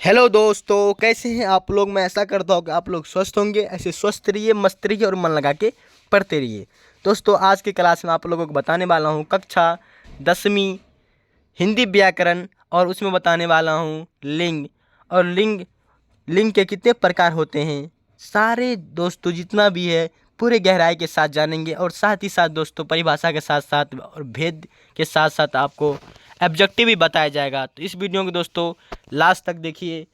Hello दोस्तों, कैसे हैं आप लोग। मैं ऐसा करता हूँ कि आप लोग स्वस्थ होंगे। ऐसे स्वस्थ रहिए, मस्त रहिए और मन लगा के पढ़ते रहिए। दोस्तों, आज की क्लास में आप लोगों को बताने वाला हूँ कक्षा 10वीं हिंदी व्याकरण, और उसमें बताने वाला हूँ लिंग। और लिंग लिंग के कितने प्रकार होते हैं सारे दोस्तों जितना भी है पूरे गहराई के साथ जानेंगे। और साथ ही साथ दोस्तों परिभाषा के साथ साथ और भेद के साथ साथ आपको ऑब्जेक्टिव भी बताया जाएगा। तो इस वीडियो को दोस्तों लास्ट तक देखिए।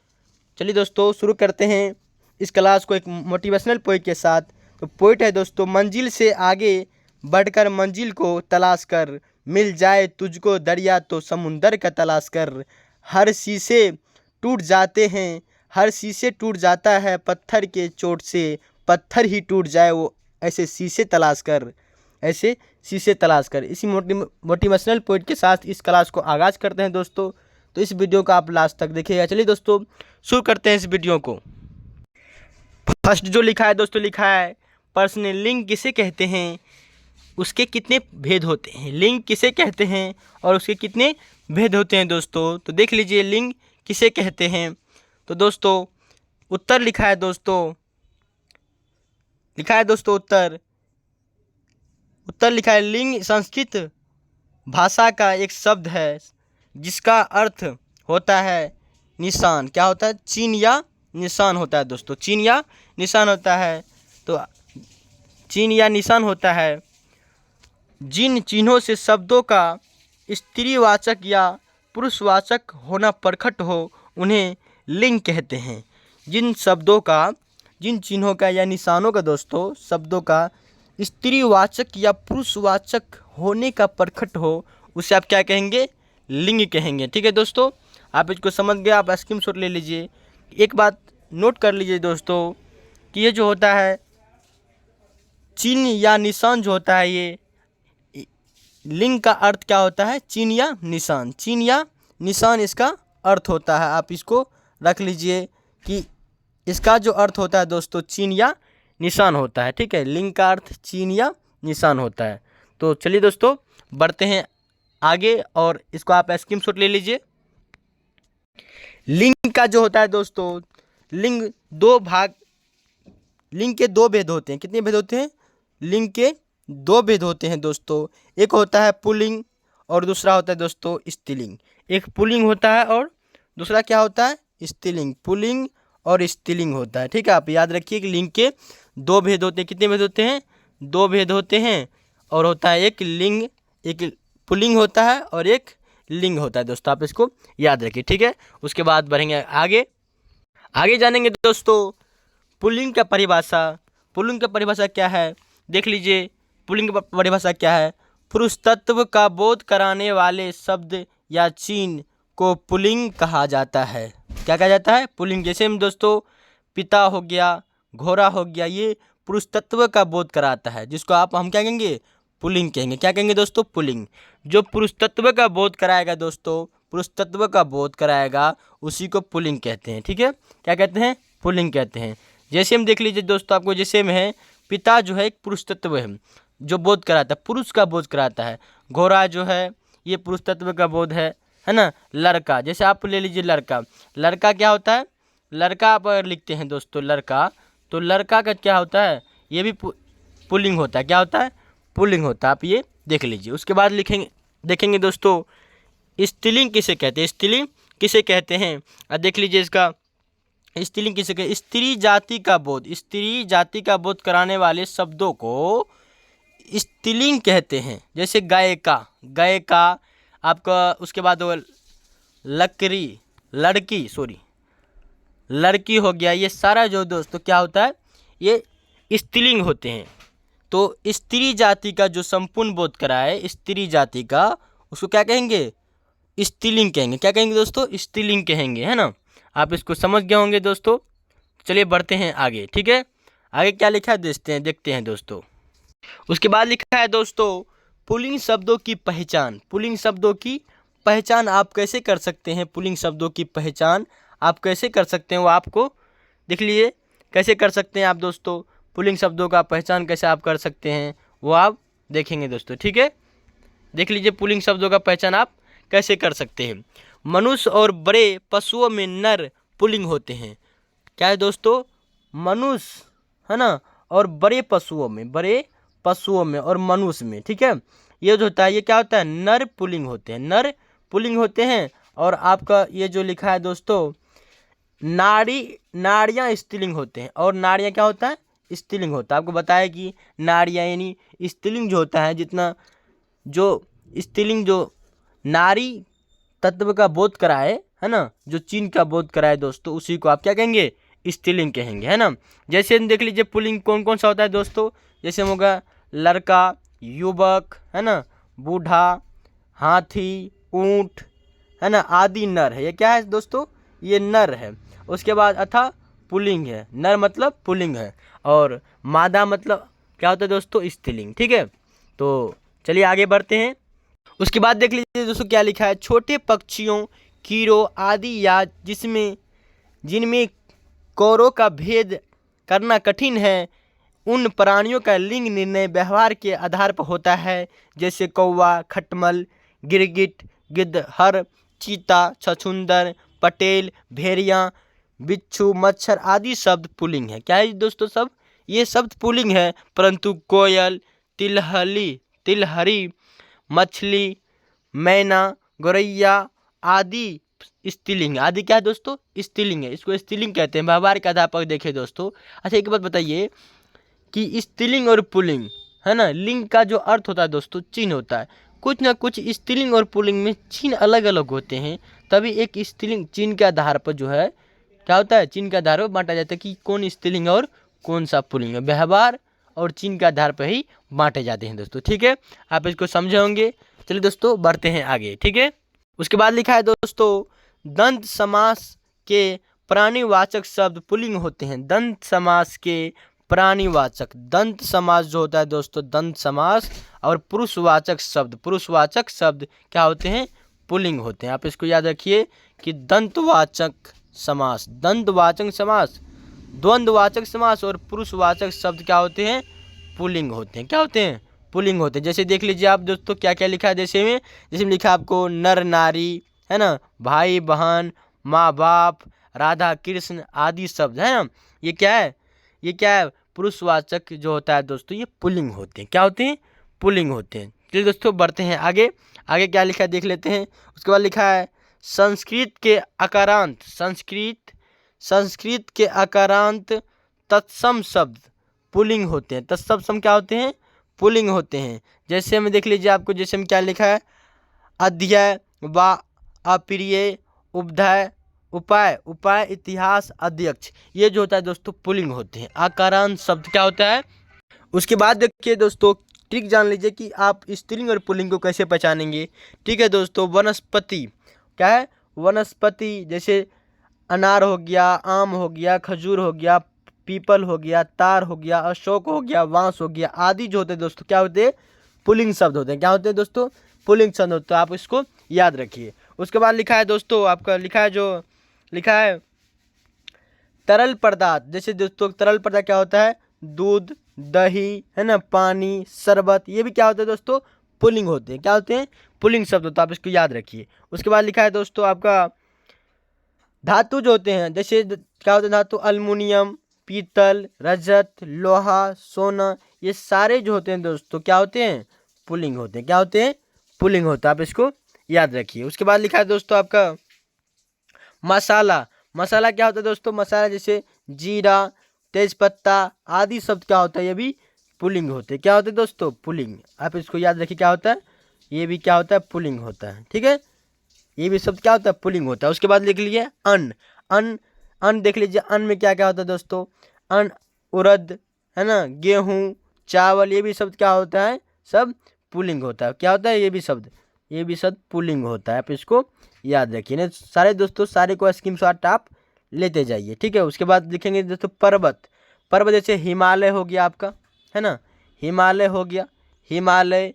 चलिए दोस्तों शुरू करते हैं इस क्लास को एक मोटिवेशनल पोइट के साथ। तो पोइट है दोस्तों, मंजिल से आगे बढ़कर मंजिल को तलाश कर, मिल जाए तुझको दरिया तो समुंदर का तलाश कर। हर शीशे टूट जाते हैं, हर शीशे टूट जाता है पत्थर के चोट से, पत्थर ही टूट जाए वो ऐसे शीशे तलाश कर, ऐसे शीशे तलाश कर। इसी मोटिवेशनल पोइट के साथ इस क्लास को आगाज़ करते हैं दोस्तों। तो इस वीडियो को आप लास्ट तक देखिएगा। चलिए दोस्तों शुरू करते हैं इस वीडियो को। फर्स्ट जो लिखा है दोस्तों, लिखा है प्रश्न, लिंग किसे कहते हैं, उसके कितने भेद होते हैं। लिंग किसे कहते हैं और उसके कितने भेद होते हैं दोस्तों। तो देख लीजिए लिंग किसे कहते हैं। तो दोस्तों उत्तर लिखा है दोस्तों, उत्तर लिखा है लिंग संस्कृत भाषा का एक शब्द है जिसका अर्थ होता है निशान। क्या होता है? चिन्ह या निशान होता है दोस्तों, चिन्ह या निशान होता है। तो चिन्ह या निशान होता है जिन चिन्हों से शब्दों का स्त्रीवाचक या पुरुषवाचक होना प्रकट हो उन्हें लिंग कहते हैं। जिन चिन्हों का या निशानों का दोस्तों शब्दों का स्त्रीवाचक या पुरुषवाचक होने का प्रकट हो उसे आप क्या कहेंगे? लिंग कहेंगे। ठीक है दोस्तों, आप इसको समझ गए, आप स्क्रीनशॉट ले लीजिए। एक बात नोट कर लीजिए दोस्तों कि ये जो होता है चिन्ह या निशान जो होता है, ये लिंग का अर्थ क्या होता है? चिन्ह या निशान, चिन्ह या निशान इसका अर्थ होता है। आप इसको रख लीजिए कि इसका जो अर्थ होता है दोस्तों चिन्ह या निशान होता है। ठीक है, लिंग का अर्थ चिन्ह या निशान होता है। तो चलिए दोस्तों बढ़ते हैं आगे और इसको आप स्क्रीनशॉट ले लीजिए। लिंग का जो होता है दोस्तों, लिंग के दो भेद होते हैं। कितने भेद होते हैं? लिंग के दो भेद होते हैं दोस्तों। एक होता है पुल्लिंग और दूसरा होता है दोस्तों स्त्रीलिंग। एक पुल्लिंग होता है और दूसरा क्या होता है? स्त्रीलिंग। पुल्लिंग और स्त्रीलिंग होता है। ठीक है, आप याद रखिए कि लिंग के दो भेद होते हैं। कितने भेद होते हैं? दो भेद होते हैं। और होता है एक लिंग, एक पुल्लिंग होता है और एक लिंग होता है दोस्तों, आप इसको याद रखिए। ठीक है, उसके बाद बढ़ेंगे आगे जानेंगे दोस्तों पुल्लिंग का परिभाषा क्या है। देख लीजिए पुल्लिंग की परिभाषा क्या है। पुरुष तत्व का बोध कराने वाले शब्द या चिन्ह को पुल्लिंग कहा जाता है। क्या कहा जाता है? पुल्लिंग। जैसे हम दोस्तों पिता हो गया, घोड़ा हो गया, ये पुरुष तत्व का बोध कराता है, जिसको हम क्या कहेंगे? पुल्लिंग कहेंगे। क्या कहेंगे दोस्तों? पुल्लिंग। जो पुरुष तत्व का बोध कराएगा दोस्तों, पुरुष तत्व का बोध कराएगा उसी को पुल्लिंग कहते हैं। ठीक है, क्या कहते हैं? पुल्लिंग कहते हैं। जैसे हम देख लीजिए दोस्तों, आपको जैसे में है पिता जो है एक पुरुष तत्व है जो बोध कराता है, पुरुष का बोध कराता है। घोड़ा जो है ये पुरुष तत्व का बोध है ना। लड़का, जैसे आप ले लीजिए लड़का क्या होता है? लड़का आप अगर लिखते हैं दोस्तों लड़का, तो लड़का का क्या होता है? ये भी पुल्लिंग होता है। क्या होता है? पुल्लिंग होता है। आप ये देख लीजिए। उसके बाद देखेंगे दोस्तों स्त्रीलिंग किसे कहते हैं। स्त्रीलिंग किसे कहते हैं देख लीजिए इसका स्त्रीलिंग किसे कहते हैं। स्त्री जाति का बोध कराने वाले शब्दों को स्त्रीलिंग कहते हैं। जैसे गायिका आपका, उसके बाद वो लड़की हो गया। ये सारा जो दोस्तों क्या होता है? ये स्त्रीलिंग होते हैं। तो स्त्री जाति का जो संपूर्ण बोध कराए स्त्री जाति का, उसको क्या कहेंगे? स्त्रीलिंग कहेंगे। क्या कहेंगे दोस्तों? स्त्रीलिंग कहेंगे, है ना। आप इसको समझ गए होंगे दोस्तों। चलिए बढ़ते हैं आगे। ठीक है, आगे क्या लिखा है देखते हैं दोस्तों। उसके बाद लिखा है दोस्तों पुल्लिंग शब्दों की पहचान। पुल्लिंग शब्दों की पहचान आप कैसे कर सकते हैं? पुल्लिंग शब्दों की पहचान आप कैसे कर सकते हैं वो आपको देख लीजिए। कैसे कर सकते हैं आप दोस्तों पुल्लिंग शब्दों का पहचान कैसे आप कर सकते हैं वो आप देखेंगे दोस्तों। ठीक है, देख लीजिए पुल्लिंग शब्दों का पहचान आप कैसे कर सकते हैं। मनुष्य और बड़े पशुओं में नर पुल्लिंग होते हैं। क्या है दोस्तों? मनुष्य, है ना, और बड़े पशुओं में और मनुष्य में, ठीक है। ये जो होता है ये क्या होता है? नर पुल्लिंग होते हैं, नर पुल्लिंग होते हैं। और आपका ये जो लिखा है दोस्तों, नाड़ियाँ स्त्रीलिंग होते हैं। और नाड़ियाँ क्या होता है? स्त्रीलिंग होता है। आपको बताया कि नाड़ियाँ यानी स्त्रीलिंग जो होता है, जितना जो स्त्रीलिंग जो नारी तत्व का बोध कराए, है ना, जो चिन्ह का बोध कराए दोस्तों, उसी को आप क्या कहेंगे? स्त्रीलिंग कहेंगे, है ना। जैसे देख लीजिए पुल्लिंग कौन कौन सा होता है दोस्तों। जैसे होगा लड़का, युवक, है ना, बूढ़ा, हाथी, ऊंट, है ना, आदि नर है। ये क्या है दोस्तों? ये नर है। उसके बाद अथा पुल्लिंग है, नर मतलब पुल्लिंग है, और मादा मतलब क्या होता है दोस्तों? स्त्रीलिंग, ठीक है। तो चलिए आगे बढ़ते हैं। उसके बाद देख लीजिए दोस्तों क्या लिखा है, छोटे पक्षियों, कीड़ों आदि या जिनमें कौरों का भेद करना कठिन है, उन प्राणियों का लिंग निर्णय व्यवहार के आधार पर होता है। जैसे कौवा, खटमल, गिरगिट, गिद्धहर, चीता, छछूंदर, पटेल, भेड़िया, बिच्छू, मच्छर आदि शब्द पुल्लिंग है। क्या है दोस्तों? सब ये शब्द पुल्लिंग है, परंतु कोयल, तिलहरी, मछली, मैना, गौरैया आदि स्त्रीलिंग। आदि क्या है दोस्तों? स्त्रीलिंग है। इसको स्त्रीलिंग कहते हैं व्यवहार के आधार पर देखें दोस्तों। अच्छा एक बात बताइए कि स्त्रीलिंग और पुल्लिंग, है ना, लिंग का जो अर्थ होता है दोस्तों, चिन्ह होता है। कुछ ना कुछ स्त्रीलिंग और पुल्लिंग में चिन्ह अलग अलग होते हैं, तभी एक स्त्रीलिंग चिन्ह के आधार पर जो है क्या होता है? चिन्ह के आधार पर बांटा जाता है कि कौन स्त्रीलिंग और कौन सा पुल्लिंग है। व्यवहार और चिन्ह के आधार पर ही बांटे जाते हैं दोस्तों, ठीक है। आप इसको समझे होंगे। चलिए दोस्तों बढ़ते हैं आगे, ठीक है। उसके बाद लिखा है दोस्तों, दंत समास के प्राणीवाचक शब्द पुल्लिंग होते हैं। दंत समास के प्राणीवाचक, दंत समास जो होता है दोस्तों, दंत समास और पुरुषवाचक शब्द क्या होते हैं? पुल्लिंग होते हैं। आप इसको याद रखिए कि दंतवाचक समास, द्वंद्ववाचक समास और पुरुषवाचक शब्द क्या होते हैं? पुल्लिंग होते हैं। क्या होते हैं? पुल्लिंग होते हैं। जैसे देख लीजिए आप दोस्तों क्या क्या लिखा है। जैसे में लिखा है आपको नर नारी, है ना, भाई बहन, माँ बाप, राधा कृष्ण आदि शब्द, है ना, ये क्या है? ये क्या है? पुरुषवाचक जो होता है दोस्तों, ये पुल्लिंग होते हैं। क्या होते हैं? पुल्लिंग होते हैं। चलिए दोस्तों बढ़ते हैं आगे। आगे क्या लिखा है देख लेते हैं। उसके बाद लिखा है संस्कृत के अकारांत तत्सम शब्द पुल्लिंग होते हैं। तत्सम क्या होते हैं? पुल्लिंग होते हैं। जैसे में देख लीजिए आपको, जैसे में क्या लिखा है, अध्यय व अप्रिय, उपधय, उपाय, इतिहास, अध्यक्ष, ये जो होता है दोस्तों पुल्लिंग होते हैं। आकारांत शब्द क्या होता है? उसके बाद देखिए दोस्तों ट्रिक जान लीजिए कि आप स्त्रीलिंग और पुल्लिंग को कैसे पहचानेंगे, ठीक है दोस्तों। वनस्पति क्या है? वनस्पति जैसे अनार हो गया, आम हो गया, खजूर हो गया, पीपल हो गया, तार हो गया, अशोक हो गया, बांस हो गया आदि जो होते हैं दोस्तों क्या होते हैं? पुल्लिंग शब्द होते हैं। क्या होते हैं दोस्तों? पुल्लिंग शब्द होते हैं। आप इसको याद रखिए। उसके बाद लिखा है दोस्तों, आपका लिखा है तरल पदार्थ। जैसे दोस्तों तरल पदार्थ क्या होता है? दूध, दही, है ना, पानी, शरबत, ये भी क्या होते हैं दोस्तों? पुल्लिंग होते हैं। क्या होते हैं? पुल्लिंग शब्द होते हैं। आप इसको याद रखिए। उसके बाद लिखा है दोस्तों आपका धातु जो होते हैं, जैसे क्या होते हैं धातु? अल्युमिनियम, पीतल, रजत, लोहा, सोना, ये सारे जो होते हैं दोस्तों क्या होते हैं? पुल्लिंग होते हैं। क्या होते हैं? पुल्लिंग होता है। आप इसको याद रखिए। उसके बाद लिखा है दोस्तों आपका मसाला क्या होता है दोस्तों? मसाला जैसे जीरा, तेजपत्ता आदि शब्द क्या होता है? ये भी पुल्लिंग होते हैं। क्या होते हैं दोस्तों? पुल्लिंग। आप इसको याद रखिए क्या होता है? ये भी क्या होता है? पुल्लिंग होता है, ठीक है। ये भी शब्द क्या होता है? पुल्लिंग होता है। उसके बाद लिख लीजिए अन्न देख लीजिए। अन्न में क्या क्या होता है दोस्तों? अन्न, उड़द, है ना, गेहूँ, चावल, ये भी शब्द क्या होता है? सब पुल्लिंग होता है। क्या होता है? ये भी शब्द पुल्लिंग होता है। आप इसको याद रखिए ना सारे दोस्तों, सारे को स्क्रीनशॉट आप लेते जाइए, ठीक है। उसके बाद लिखेंगे दोस्तों पर्वत जैसे हिमालय हो गया आपका, है ना, हिमालय हो गया, हिमालय,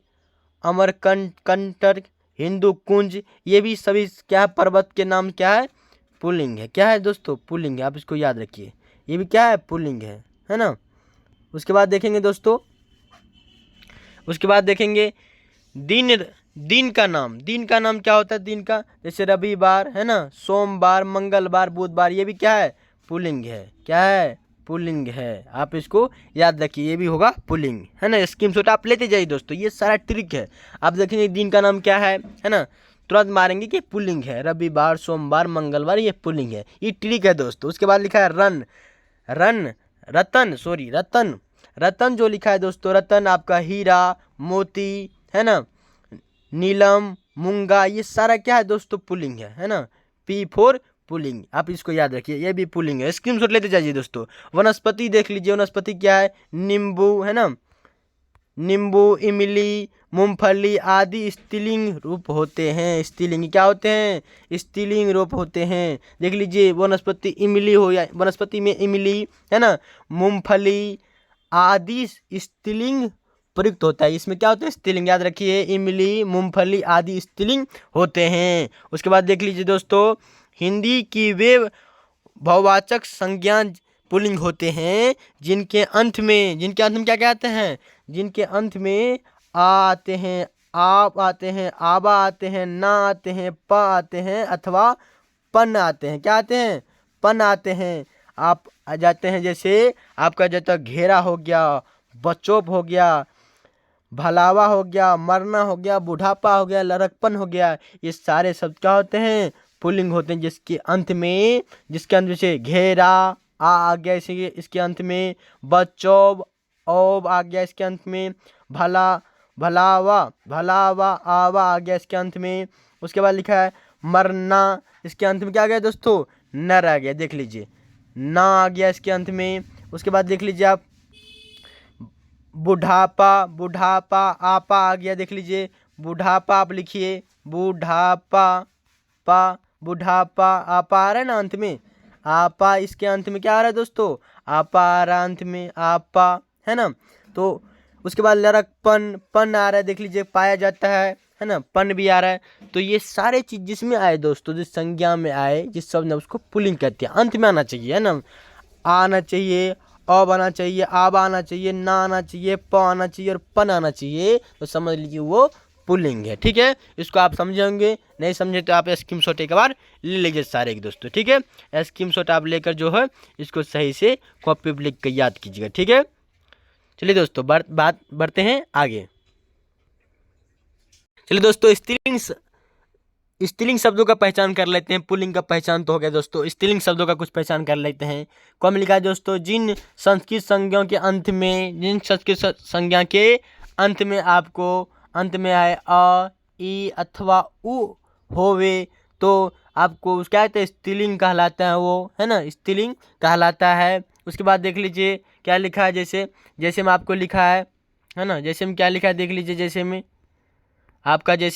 अमरकंटक, हिंदू कुंज, ये भी सभी क्या है? पर्वत के नाम क्या है? पुल्लिंग है। क्या है दोस्तों? पुल्लिंग है। आप इसको याद रखिए। ये भी क्या है? पुल्लिंग है ना। उसके बाद देखेंगे दोस्तों, दिन दिन का नाम क्या होता है? दिन का, जैसे रविवार है ना, सोमवार, मंगलवार, बुधवार, ये भी क्या है? पुल्लिंग है। क्या है? पुल्लिंग है। आप इसको याद रखिए, ये भी होगा पुल्लिंग, है ना। स्क्रीनशॉट आप लेते जाइए दोस्तों, ये सारा ट्रिक है। आप देखेंगे दिन का नाम क्या है ना, तुरंत मारेंगे कि पुल्लिंग है। रविवार, सोमवार, मंगलवार, ये पुल्लिंग है, ये ट्रिक है दोस्तों। उसके बाद लिखा है रन, रतन। रतन जो लिखा है दोस्तों, रतन आपका हीरा, मोती, है ना, नीलम, मूंगा, ये सारा क्या है दोस्तों? पुल्लिंग है ना। पी फोर पुल्लिंग, आप इसको याद रखिए, ये भी पुल्लिंग है। स्क्रीनशॉट लेते जाइए दोस्तों। वनस्पति देख लीजिए, वनस्पति क्या है? नींबू, है ना, नींबू, इमली, मूंगफली आदि स्त्रीलिंग रूप होते हैं। स्त्रीलिंग क्या होते हैं? स्त्रीलिंग रूप होते हैं। देख लीजिए, वनस्पति इमली हो या वनस्पति में इमली, है ना, मूंगफली आदि स्त्रीलिंग प्रयुक्त होता है। इसमें क्या होता है? स्त्रीलिंग, याद रखिए, इमली, मूंगफली आदि स्त्रीलिंग होते हैं। उसके बाद देख लीजिए दोस्तों, हिंदी की वे बहुवाचक संज्ञा पुल्लिंग होते हैं जिनके अंत में क्या क्या आते हैं? जिनके अंत में आ आते हैं, आप आते हैं, आबा आते हैं, ना आते हैं, प आते हैं अथवा पन आते हैं। क्या आते हैं? पन आते हैं। आप आ जाते हैं, जैसे आपका जाता घेरा हो गया, बचोप हो गया, भलावा हो गया, मरना हो गया, बुढ़ापा हो गया, लड़कपन हो गया, ये सारे शब्द क्या होते हैं? पुल्लिंग होते हैं। जिसके अंत में जैसे घेरा आ गया इसके अंत में, बचौब औब आ गया इसके अंत में, भलावा आवा आ गया इसके अंत में। उसके बाद लिखा है मरना, इसके अंत में क्या आ गया दोस्तों? नर आ गया, देख लीजिए, ना आ गया इसके अंत में। उसके बाद देख लीजिए आप, बुढ़ापा आपा आ गया, देख लीजिए, बुढ़ापा आप लिखिए, बुढ़ापा आपा आ रहा है ना अंत में, आपा इसके अंत में क्या आ रहा है दोस्तों? आपा आ रहा है अंत में, आपा, है ना। तो उसके बाद लड़कपन, पन आ रहा है, देख लीजिए, पाया जाता है ना, पन भी आ रहा है। तो ये सारे चीज जिसमें आए दोस्तों, जिस संज्ञा में आए, जिस शब्द ने, उसको पुल्लिंग कहते हैं। अंत में आना चाहिए, है ना, आना चाहिए, अब आना चाहिए, आब आना चाहिए, ना आना चाहिए, प आना चाहिए और पन आना चाहिए, तो समझ लीजिए वो पुल्लिंग है। ठीक है, इसको आप समझे होंगे, नहीं समझे तो आप स्क्रीनशॉट एक बार ले लीजिए सारे के दोस्तों। ठीक है, स्क्रीनशॉट आप लेकर जो है इसको सही से कॉपी पर लिख कर याद कीजिएगा। ठीक है, चलिए दोस्तों बात बढ़ते हैं आगे। चलिए दोस्तों, स्त्रीलिंग शब्दों का पहचान कर लेते हैं। पुल्लिंग का पहचान तो हो गया दोस्तों, स्त्रीलिंग शब्दों का कुछ पहचान कर लेते हैं। कौन लिखा है दोस्तों? जिन संस्कृत संज्ञाओं के अंत में आपको अंत में आए अ, ई अथवा उ होवे, तो आपको क्या कहते हैं? स्त्रीलिंग कहलाता है वो, है ना, स्त्रीलिंग कहलाता है। उसके बाद देख लीजिए क्या लिखा है, जैसे में आपको लिखा है ना, जैसे में क्या लिखा है देख लीजिए, जैसे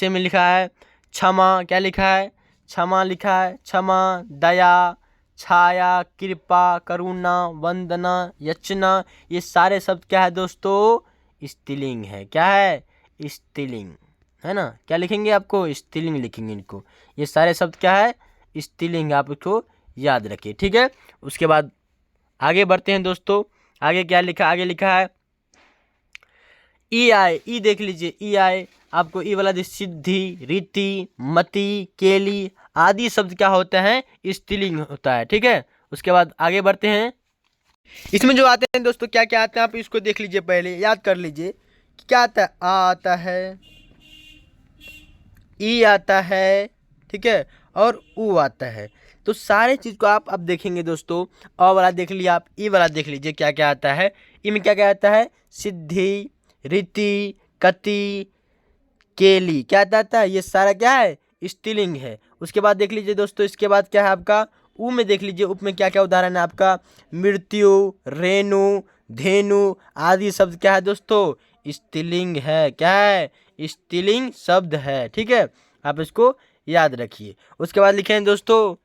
में लिखा है क्षमा, क्या लिखा है? क्षमा लिखा है, क्षमा, दया, छाया, कृपा, करुणा, वंदना, याचना, ये सारे शब्द क्या है दोस्तों? स्त्रीलिंग है। क्या है? स्त्रीलिंग, है ना। क्या लिखेंगे? आपको स्त्रीलिंग लिखेंगे इनको। ये सारे शब्द क्या है? स्त्रीलिंग, आप इसको याद रखिए। ठीक है, उसके बाद आगे बढ़ते हैं दोस्तों। आगे क्या लिखा? आगे लिखा है ई आए, ई देख लीजिए, ई आए आपको, ई वाला सिद्धि, रीति, मति, केली आदि शब्द क्या होता है? स्त्रीलिंग होता है। ठीक है, उसके बाद आगे बढ़ते हैं। इसमें जो आते हैं दोस्तों, क्या क्या आते हैं आप इसको देख लीजिए, पहले याद कर लीजिए क्या आता है। आ आता है, ई आता है, ठीक है, और ऊ आता है। तो सारे चीज को आप अब देखेंगे दोस्तों। अ वाला देख लिया आप, ई वाला देख लीजिए क्या क्या आता है। ई में क्या क्या आता है? सिद्धि, रीति, कति, केली, क्या आता है? ये सारा क्या है? स्त्रीलिंग है। उसके बाद देख लीजिए दोस्तों, इसके बाद क्या है आपका? ऊ में देख लीजिए, उप में क्या क्या उदाहरण है आपका? मृत्यु, रेणु, धेनु आदि शब्द क्या है दोस्तों? स्त्रीलिंग है। क्या है? स्त्रीलिंग शब्द है। ठीक है, आप इसको याद रखिए। उसके बाद लिखे हैं दोस्तों,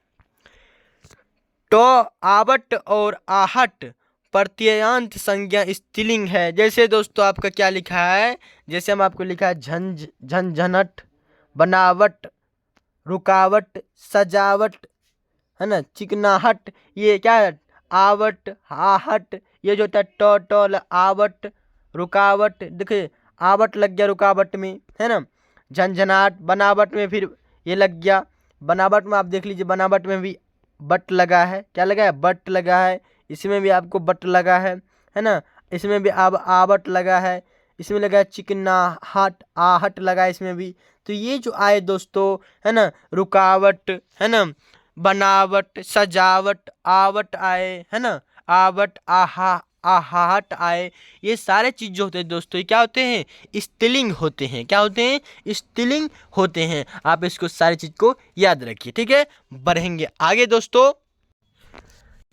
ट, आवट और आहट प्रत्ययांत संज्ञा स्त्रीलिंग है। जैसे दोस्तों आपका क्या लिखा है? जैसे हम आपको लिखा है झंझनट, बनावट, रुकावट, सजावट, है ना, चिकनाहट, ये क्या है? आवट, आहट, ये जो होता है आवट, रुकावट, देखिए आवट लग गया रुकावट में, है ना, झंझनाट, बनावट में फिर ये लग गया, बनावट में आप देख लीजिए, बनावट में भी बट लगा है, क्या लगा है, बट लगा है, इसमें भी आपको बट लगा है ना, इसमें भी अब आवट लगा है, इसमें लगा है चिकनाहट, आहट लगा है इसमें भी। तो ये जो आए दोस्तों, है ना, रुकावट, है ना, बनावट, सजावट, आवट आए, है ना, आवट, आहट आए, ये सारे चीज जो होते हैं दोस्तों, ये क्या होते हैं, स्त्रीलिंग होते हैं। क्या होते हैं, स्त्रीलिंग होते हैं। आप इसको सारी चीज को याद रखिए, ठीक है। बढ़ेंगे आगे दोस्तों।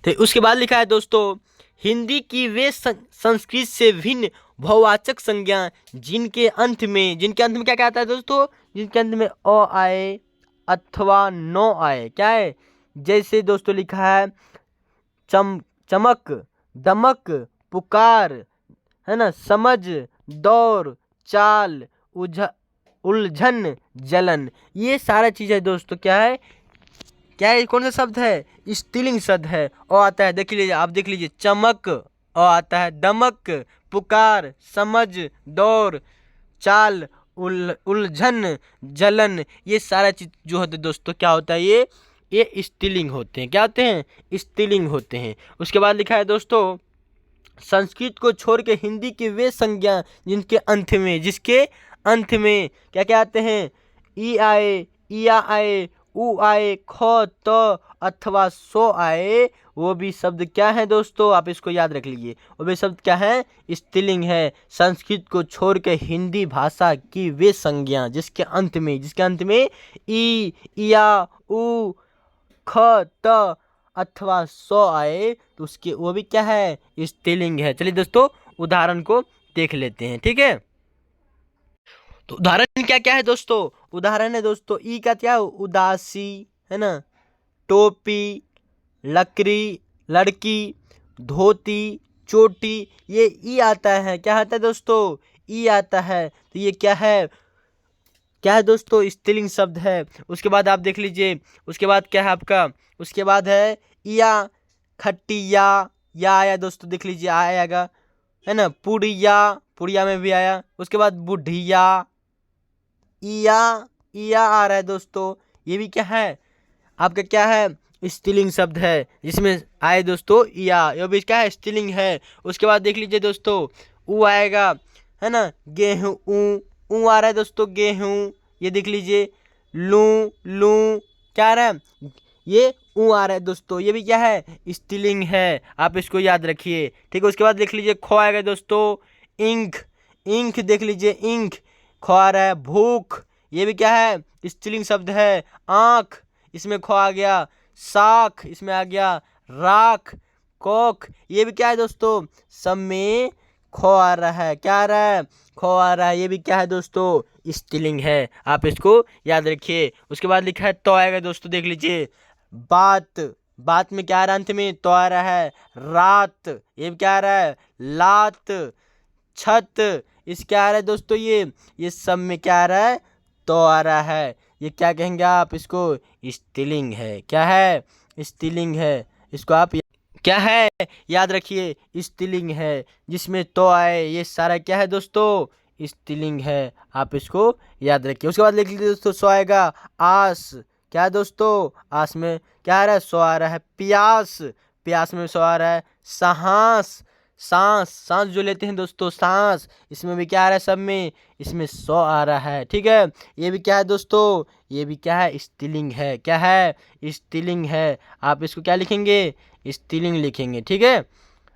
तो उसके बाद लिखा है दोस्तों, हिंदी की वे संस्कृत से भिन्न बहुवाचक संज्ञा जिनके अंत में क्या क्या आता है दोस्तों, जिनके अंत में अ आए अथवा नो आए, क्या है, जैसे दोस्तों लिखा है चमक, दमक, पुकार, है ना, समझ, दौर, चाल, उलझन, जलन, ये सारा चीज है दोस्तों, क्या है, क्या है, कौन सा शब्द है, स्त्रीलिंग शब्द है। और आता है, देख लीजिए, आप देख लीजिए, चमक, और आता है दमक, पुकार, समझ, दौर, चाल, उलझन, जलन, ये सारा चीज जो होता है दोस्तों, क्या होता है, ये स्त्रीलिंग होते हैं। क्या होते हैं, स्त्रीलिंग होते हैं। उसके बाद लिखा है दोस्तों, संस्कृत को छोड़ के हिंदी की वे संज्ञा जिसके अंत में क्या क्या आते हैं, ई आए, इया आए, उ आए, ख, त अथवा सो आए, वो भी शब्द क्या है दोस्तों, आप इसको याद रख लीजिए, वो भी शब्द क्या है, स्त्रीलिंग है। संस्कृत को छोड़ के हिंदी भाषा की वे संज्ञा जिसके अंत में ई, इया, उ, ख, त अथवा सो आए, तो उसके वो भी क्या है, स्त्रीलिंग है। चलिए दोस्तों, उदाहरण को देख लेते हैं, ठीक है। तो उदाहरण क्या क्या है दोस्तों, उदाहरण है दोस्तों, ई का क्या, उदासी, है ना, टोपी, लकड़ी, लड़की, धोती, चोटी, ये ई आता है, क्या आता है दोस्तों, ई आता है। तो ये क्या है दोस्तों, स्त्रीलिंग शब्द है। उसके बाद आप देख लीजिए, उसके बाद क्या है आपका, उसके बाद है या, खटिया, या आया दोस्तों, देख लीजिए आएगा, है ना, पुड़िया, पुड़िया में भी आया। उसके बाद बुढ़िया, इया आ रहा है दोस्तों, ये भी क्या है आपका, क्या है, स्त्रीलिंग शब्द है, जिसमें आए दोस्तों इया, ये भी क्या है, स्त्रीलिंग है। उसके बाद देख लीजिए दोस्तों, ऊ आएगा, है ना, गेहूं, ऊ आ रहा है दोस्तों, गेहूं, ये देख लीजिए, लू, क्या आ रहा है, ये ऊ आ रहा है दोस्तों, ये भी क्या है, स्त्रीलिंग है, आप इसको याद रखिए, ठीक है। उसके बाद देख लीजिए, खो आएगा दोस्तों, इंक देख लीजिए, इंक, खो आ रहा है, भूख, ये भी क्या है, स्त्रीलिंग शब्द है। आँख, इसमें खो आ गया, साख, इसमें आ गया, राख, कोख, ये भी क्या है दोस्तों, सब में खो आ रहा है, क्या आ रहा है, खो आ रहा है, ये भी क्या है दोस्तों, स्त्रीलिंग है, आप इसको याद रखिए। उसके बाद लिखा है तो आएगा दोस्तों, देख लीजिए, बात में क्या आ रहा है, अंत में तो आ रहा है, रात, ये भी क्या आ रहा है, लात, छत, इस क्या आ रहा है दोस्तों, ये सब में क्या आ रहा है, तो आ रहा है, ये क्या कहेंगे आप इसको, स्त्रीलिंग है, क्या है, स्त्रीलिंग है, इसको आप क्या है, याद रखिए, स्त्रीलिंग है, जिसमें तो आए, ये सारा क्या है दोस्तों, स्त्रीलिंग है, आप इसको याद रखिए। उसके बाद लिख लीजिए दोस्तों, सो आएगा, आस, क्या है दोस्तों, आस में क्या आ रहा है, सो आ रहा है, प्यास, प्यास में सो आ रहा है, सांस जो लेते हैं दोस्तों, सांस, इसमें भी क्या आ रहा है, सब में इसमें सो आ रहा है, ठीक है। ये भी क्या है दोस्तों, ये भी क्या है, स्त्रीलिंग है, क्या है, स्त्रीलिंग है, आप इसको क्या लिखेंगे, स्त्रीलिंग लिखेंगे, ठीक है।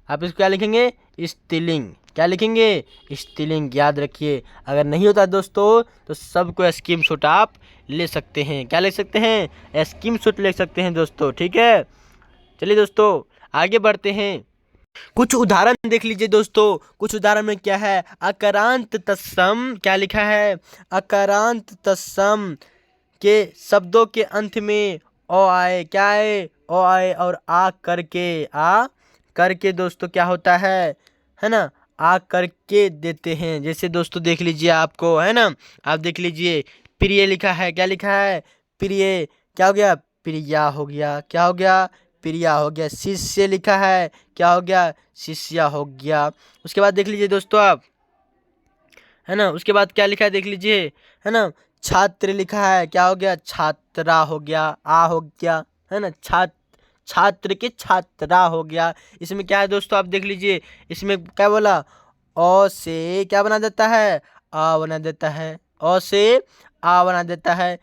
आप इसको क्या लिखेंगे, स्त्रीलिंग, क्या लिखेंगे, स्त्रीलिंग, याद रखिए। अगर नहीं होता दोस्तों तो सबको स्क्रीन शॉट आप ले सकते हैं, क्या ले सकते हैं, स्क्रीन शॉट ले सकते हैं दोस्तों, ठीक है। चलिए दोस्तों, आगे बढ़ते हैं। कुछ उदाहरण देख लीजिए दोस्तों, कुछ उदाहरण में क्या है, अकारांत तत्सम, क्या लिखा है, अकारांत तत्सम के शब्दों के अंत में ओ आए, क्या आए, ओ आए, और आ करके दोस्तों क्या होता है ना, आ करके देते हैं। जैसे दोस्तों देख लीजिए, आपको है ना, आप देख लीजिए, प्रिय लिखा है, क्या लिखा है, प्रिय, क्या हो गया, प्रिया हो गया, क्या हो गया, प्रिया हो गया। शिष्य लिखा है, क्या हो गया, शिष्या हो गया। उसके बाद देख लीजिए दोस्तों आप, है ना, उसके बाद क्या लिखा है देख लीजिए, है ना, छात्र लिखा है, क्या हो गया, छात्रा हो गया, आ हो गया, है ना, छात्र के छात्रा हो गया। इसमें क्या है दोस्तों, आप देख लीजिए, इसमें क्या बोला, अ से क्या बना देता है, आ बना देता है, अ से आ बना देता है।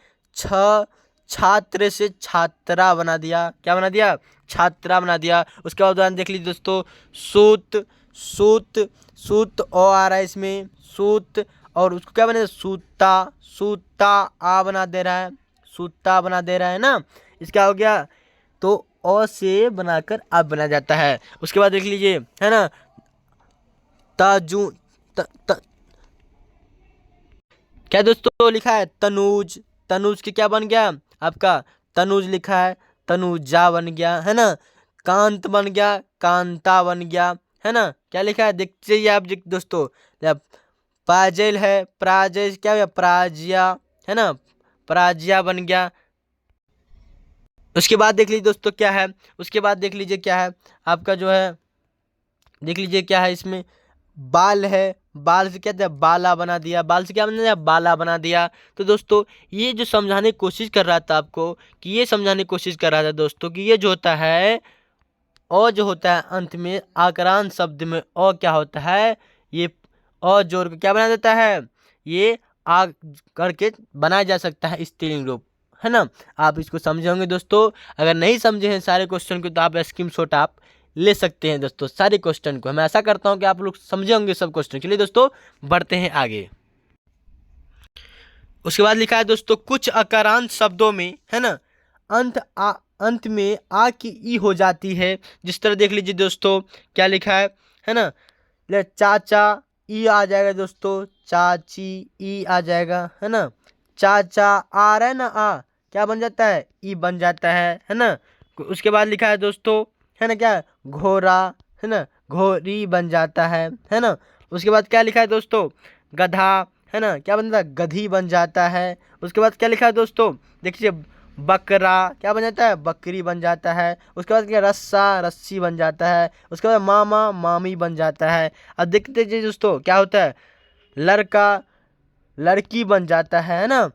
छात्र से छात्रा बना दिया, क्या बना दिया, छात्रा बना दिया। उसके बाद उदाहरण देख लीजिए दोस्तों, सूत, सूत, सूत ओ आ रहा है इसमें, सूत, और उसको क्या बना, सूता, सूता आ बना दे रहा है, सूता बना दे रहा है ना। इसका हो गया, तो अ से बनाकर अब बना जाता है। उसके बाद देख लीजिए, है ना, ताजू क्या दोस्तों लिखा है, तनुज, तनुज के क्या बन गया आपका, तनुज लिखा है, तनुजा बन गया, है ना। कांत बन गया, कांता बन गया, है ना। क्या लिखा है, देख चाहिए आप दोस्तों, पाजेल है, प्राजेल क्या हो गया, प्राज्या, है ना, प्राज्या बन गया। उसके बाद देख लीजिए दोस्तों क्या है, उसके बाद देख लीजिए क्या है आपका जो है, देख लीजिए क्या है इसमें, बाल है, बाल से क्या था, बाला बना दिया, बाल से क्या बना दिया, बाला बना दिया। तो दोस्तों ये जो समझाने की कोशिश कर रहा था आपको, कि ये समझाने की कोशिश कर रहा था दोस्तों, कि ये जो होता है, और जो होता है अंत में आक्रांत शब्द में, और क्या होता है, ये और जोड़ के क्या बना देता है, ये आ करके बनाया जा सकता है स्त्रीलिंग रूप, है ना। आप इसको समझे होंगे दोस्तों। अगर नहीं समझे हैं सारे क्वेश्चन को, तो आप स्क्रीनशॉट आप ले सकते हैं दोस्तों, सारे क्वेश्चन को। मैं ऐसा करता हूं कि आप लोग समझे होंगे सब क्वेश्चन। चलिए दोस्तों बढ़ते हैं आगे। उसके बाद लिखा है दोस्तों, कुछ अकारांत शब्दों में, है ना, अंत में आ की ई हो जाती है। जिस तरह देख लीजिए दोस्तों, क्या लिखा है ना, चाचा ई आ जाएगा दोस्तों, चाची ई आ जाएगा, है ना। चाचा आ रहा है ना, आ क्या बन जाता है, ई बन जाता है ना। उसके बाद लिखा है दोस्तों, है ना, क्या, घोड़ा, है ना, घोड़ी बन जाता है ना। उसके बाद क्या लिखा है दोस्तों, गधा, है ना, क्या बनता है, गधी बन जाता है। उसके बाद क्या लिखा है दोस्तों, देखिए, बकरा क्या बन जाता है, बकरी बन जाता है। उसके बाद क्या, रस्सा, रस्सी बन जाता है। उसके बाद मामा, मामी बन जाता है। अब देखते हैं दोस्तों क्या होता है, लड़का, लड़की बन जाता है ना।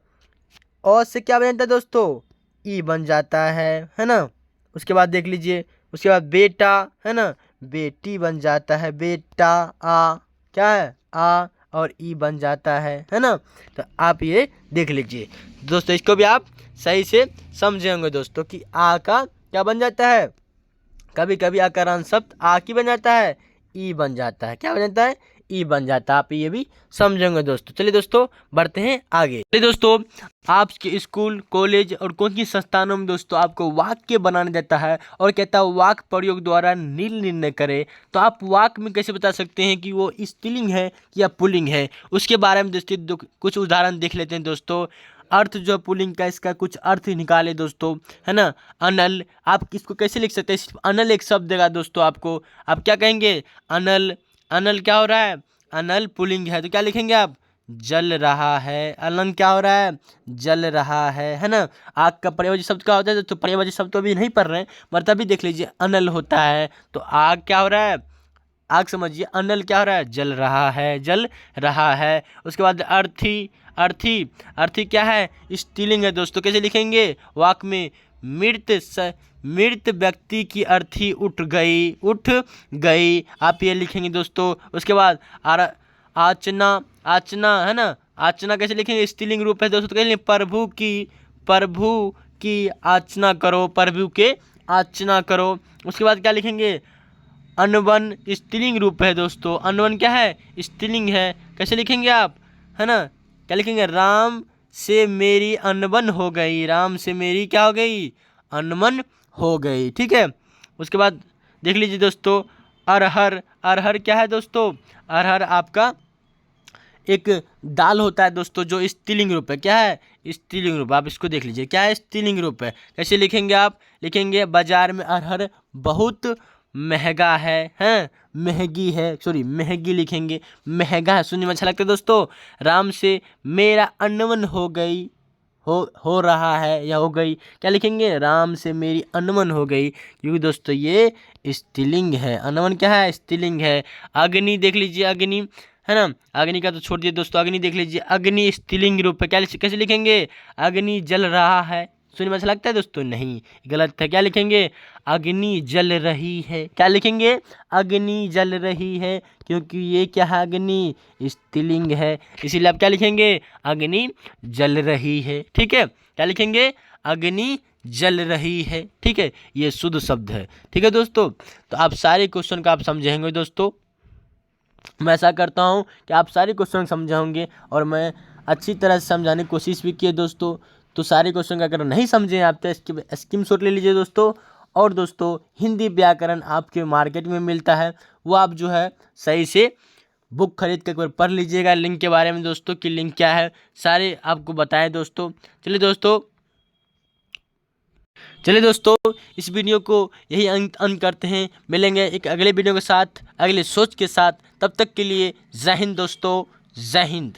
और से क्या बन जाता है दोस्तों, ई बन जाता है ना। उसके बाद देख लीजिए, उसके बाद बेटा, है ना, बेटी बन जाता है, बेटा, आ क्या है, आ और ई बन जाता है ना। तो आप ये देख लीजिए दोस्तों, इसको भी आप सही से समझे होंगे दोस्तों, कि आ का क्या बन जाता है, कभी कभी आकारांत शब्द आ की बन जाता है, ई बन जाता है, क्या बन जाता है, ई बन जाता है। आप ये भी समझेंगे दोस्तों। चलिए दोस्तों बढ़ते हैं आगे। चलिए दोस्तों, आपके स्कूल, कॉलेज और कोचिंग संस्थानों में दोस्तों आपको वाक्य बनाने देता है और कहता है वाक्य प्रयोग द्वारा नील निर्णय करे। तो आप वाक्य में कैसे बता सकते हैं कि वो स्त्रीलिंग है या पुल्लिंग है, उसके बारे में दोस्तों कुछ उदाहरण देख लेते हैं दोस्तों। अर्थ जो पुल्लिंग का, इसका कुछ अर्थ निकाले दोस्तों, है ना। अनल, आप इसको कैसे लिख सकते हैं, सिर्फ अनल एक शब्द देगा दोस्तों आपको, आप क्या कहेंगे, अनल, अनल क्या हो रहा है, अनल पुल्लिंग है, तो क्या लिखेंगे आप, जल रहा है। अलंग क्या हो रहा है, जल रहा है ना। आग का पर्यायवाची शब्द क्या होता है, तो पर्यायवाची शब्द तो अभी नहीं पढ़ रहे हैं, बट अभी देख लीजिए, अनल होता है, तो आग क्या हो रहा है, आग समझिए, अनल क्या हो रहा है, जल रहा है, जल रहा है। उसके बाद अर्थी, अर्थी, अर्थी क्या है, स्त्रीलिंग है दोस्तों। कैसे लिखेंगे, वाक्य में, मृत व्यक्ति की अर्थी उठ गई, उठ गई, आप ये लिखेंगे दोस्तों। उसके बाद आचना, आचना, है ना, आचना कैसे लिखेंगे, स्त्रीलिंग रूप है दोस्तों, तो कैसे प्रभु की, प्रभु की आचना करो, प्रभु के आचना करो। उसके बाद क्या लिखेंगे, अनवन स्त्रीलिंग रूप है दोस्तों, अनवन क्या है, स्त्रीलिंग है, कैसे लिखेंगे आप, है ना, क्या लिखेंगे, राम से मेरी अनबन हो गई, राम से मेरी क्या हो गई, अनबन हो गई, ठीक है। उसके बाद देख लीजिए दोस्तों, अरहर, अरहर क्या है दोस्तों, अरहर आपका एक दाल होता है दोस्तों, जो स्त्रीलिंग रूप है, क्या है, स्त्रीलिंग रूप। आप इसको देख लीजिए, क्या है, स्त्रीलिंग रूप है। कैसे लिखेंगे आप, लिखेंगे बाजार में अरहर बहुत महंगा है, महंगी है, सॉरी महंगी लिखेंगे, महंगा है, सुनने में अच्छा लगता है दोस्तों। राम से मेरा अनबन हो गई, हो रहा है या हो गई, क्या लिखेंगे, राम से मेरी अनबन हो गई, क्योंकि दोस्तों ये स्त्रीलिंग है, अनबन क्या है, स्त्रीलिंग है। अग्नि देख लीजिए, अग्नि, है ना। अग्नि का तो छोड़ दिए दोस्तों, अग्नि देख लीजिए, अग्नि स्त्रीलिंग रूप है, क्या कैसे लिखेंगे, अग्नि जल रहा है। सुनने में अच्छा लगता है दोस्तों, नहीं गलत है, क्या लिखेंगे, अग्नि जल रही है। क्या लिखेंगे, अग्नि जल रही है, क्योंकि ये क्या है, अग्नि स्त्रीलिंग है, इसीलिए आप क्या लिखेंगे, अग्नि जल रही है। ठीक है, क्या लिखेंगे, अग्नि जल रही है। ठीक है, ये शुद्ध शब्द है। ठीक है दोस्तों, तो आप सारे क्वेश्चन का आप समझेंगे दोस्तों, मैं ऐसा करता हूँ कि आप सारे क्वेश्चन समझे होंगे और मैं अच्छी तरह से समझाने की कोशिश भी की है दोस्तों। तो सारे क्वेश्चन अगर नहीं समझे आप तो इसकी स्क्रीनशॉट ले लीजिए दोस्तों। और दोस्तों हिंदी व्याकरण आपके मार्केट में मिलता है, वो आप जो है सही से बुक खरीद कर एक बार पढ़ लीजिएगा। लिंक के बारे में दोस्तों कि लिंक क्या है, सारे आपको बताएं दोस्तों। चलिए दोस्तों इस वीडियो को यही अंत करते हैं। मिलेंगे एक अगले वीडियो के साथ, अगले सोच के साथ। तब तक के लिए जय हिंद दोस्तों, जय हिंद।